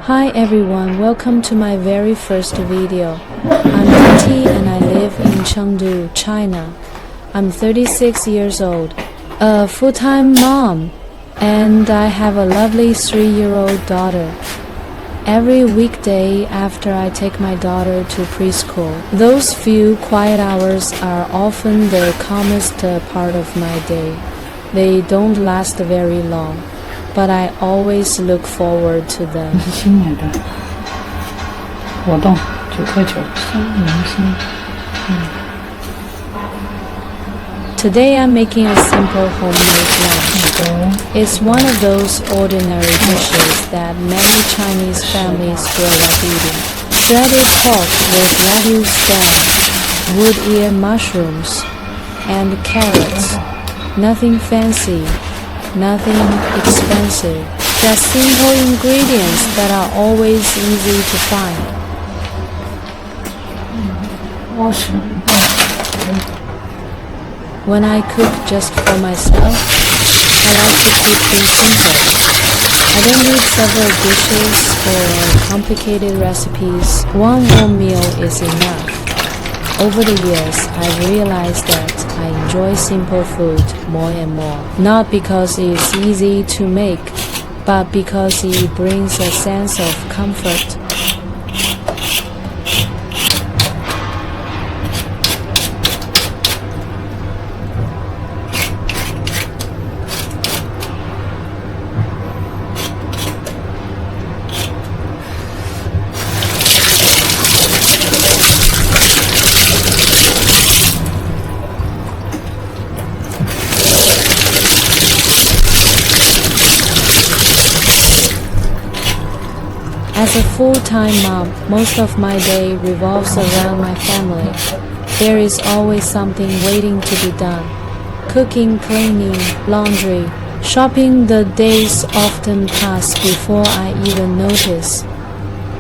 Hi everyone, welcome to my very first video. I'm Titi and I live in Chengdu, China. I'm 36 years old, a full-time mom, and I have a lovely 3-year-old daughter. Every weekday after I take my daughter to preschool, those few quiet hours are often the calmest part of my day. They don't last very long, but I always look forward to them. 是新年的活动，9块9，明星。Today I'm making a simple homemade lunch. It's one of those ordinary dishes that many Chinese families grow up eating. Shredded pork with lettuce stem, wood ear mushrooms, and carrots. Nothing fancy, nothing expensive. Just simple ingredients that are always easy to find. When I cook just for myself, I like to keep things simple. I don't need several dishes or complicated recipes. One warm meal is enough. Over the years, I've realized that I enjoy simple food more and more. Not because it's easy to make, but because it brings a sense of comfort. As a full-time mom, most of my day revolves around my family. There is always something waiting to be done. Cooking, cleaning, laundry, shopping. The days often pass before I even notice.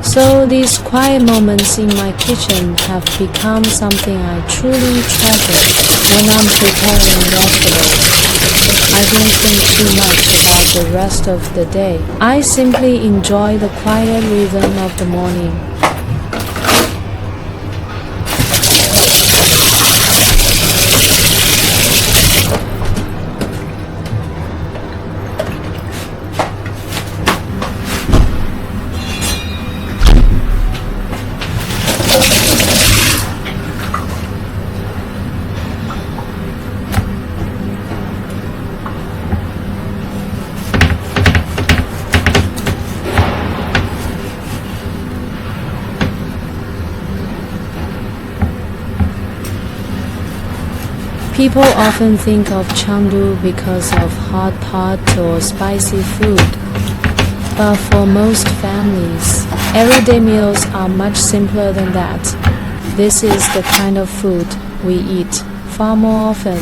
So these quiet moments in my kitchen have become something I truly treasure. When I'm preparing vegetables, I don't think too much about the rest of the day. I simply enjoy the quiet rhythm of the morning. People often think of Chengdu because of hot pot or spicy food. But for most families, everyday meals are much simpler than that. This is the kind of food we eat far more often.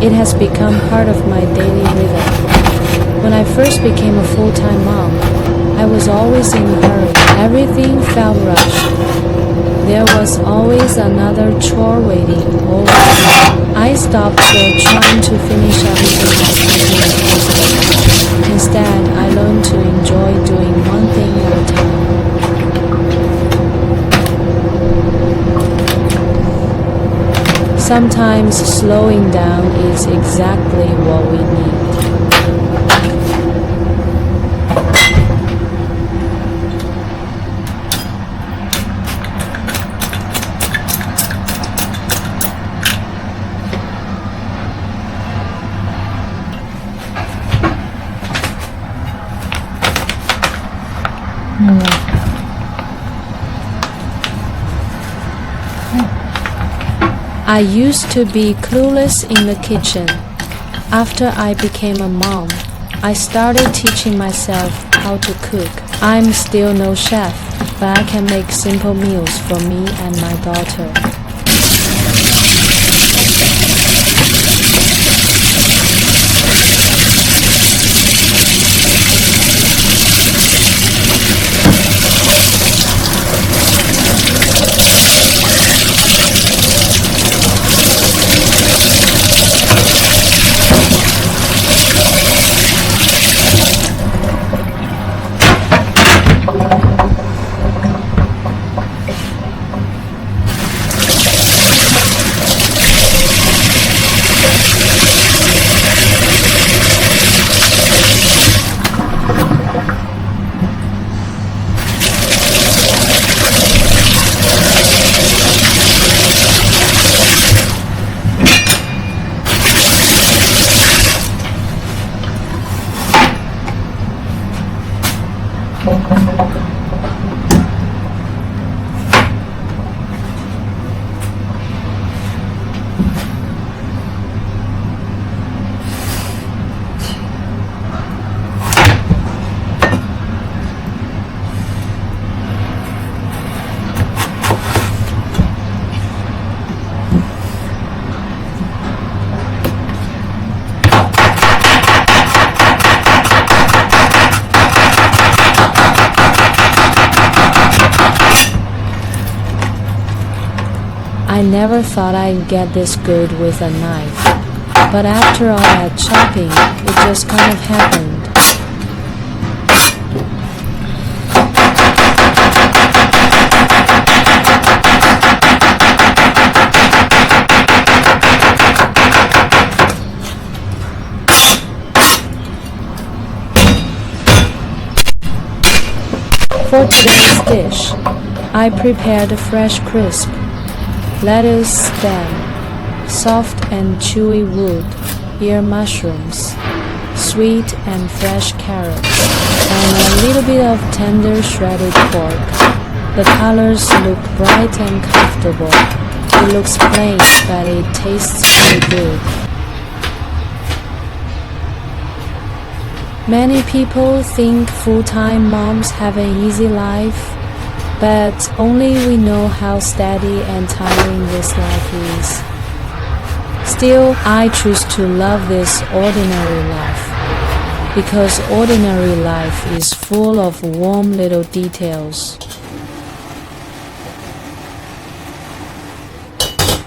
It has become part of my daily rhythm. When I first became a full-time mom, I was always in a hurry. Everything felt rushed. There was always another chore waiting, always. I stopped trying to finish everything as quickly as possible. Instead, I learned to enjoy doing one thing at a time. Sometimes slowing down is exactly what we need. 嗯，I used to be clueless in the kitchen. After I became a mom, I started teaching myself how to cook. I'm still no chef, but I can make simple meals for me and my daughter. I never thought I'd get this good with a knife, but after all that chopping, it just kind of happened. For today's dish, I prepared fresh crisp lettuce stem, soft and chewy wood, ear mushrooms, sweet and fresh carrots, and a little bit of tender shredded pork. The colors look bright and comfortable. It looks plain, but it tastes really good. Many people think full-time moms have an easy life, but only we know how steady and tiring this life is. Still, I choose to love this ordinary life, because ordinary life is full of warm little details.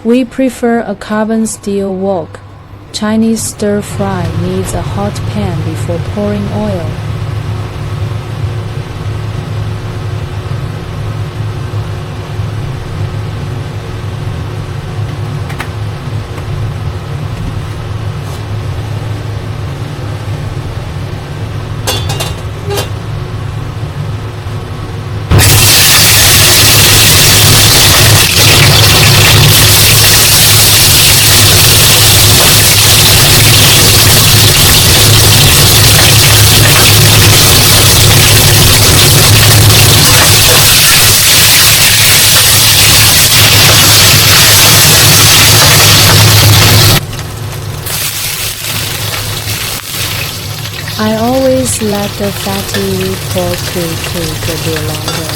We prefer a carbon steel wok. Chinese stir fry needs a hot pan before pouring oil. I always let the fatty pork cook a bit longer.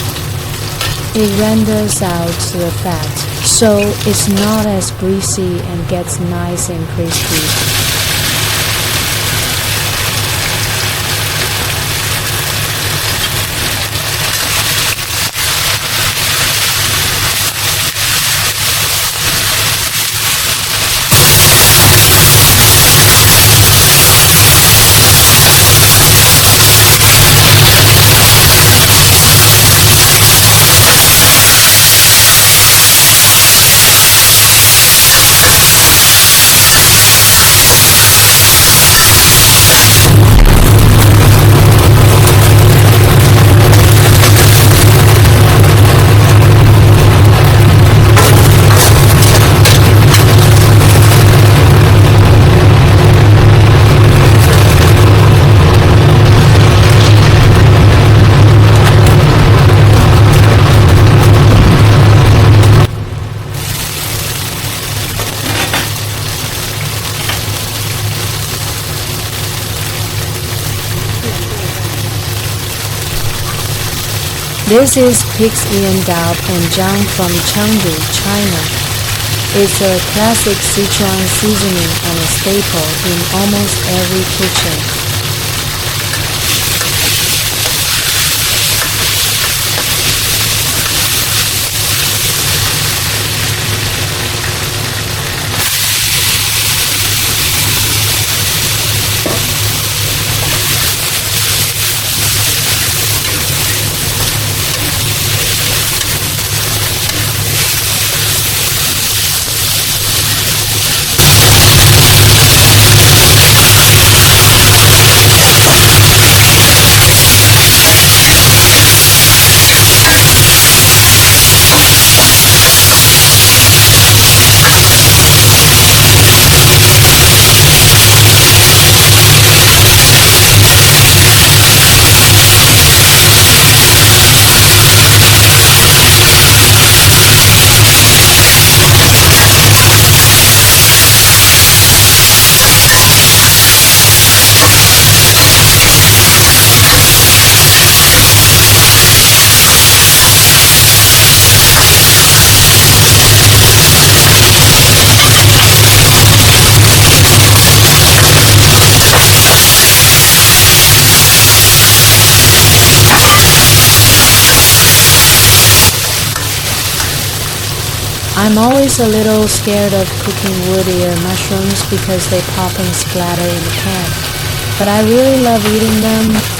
It renders out the fat, so it's not as greasy and gets nice and crispy. This is pig's ear dao panjang from Chengdu, China. It's a classic Sichuan seasoning and a staple in almost every kitchen. I'm always a little scared of cooking wood ear mushrooms because they pop and splatter in the pan, but I really love eating them.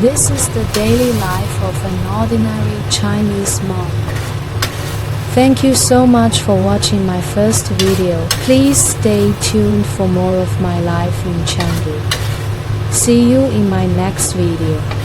This is the daily life of an ordinary Chinese mom. Thank you so much for watching my first video. Please stay tuned for more of my life in Chengdu. See you in my next video.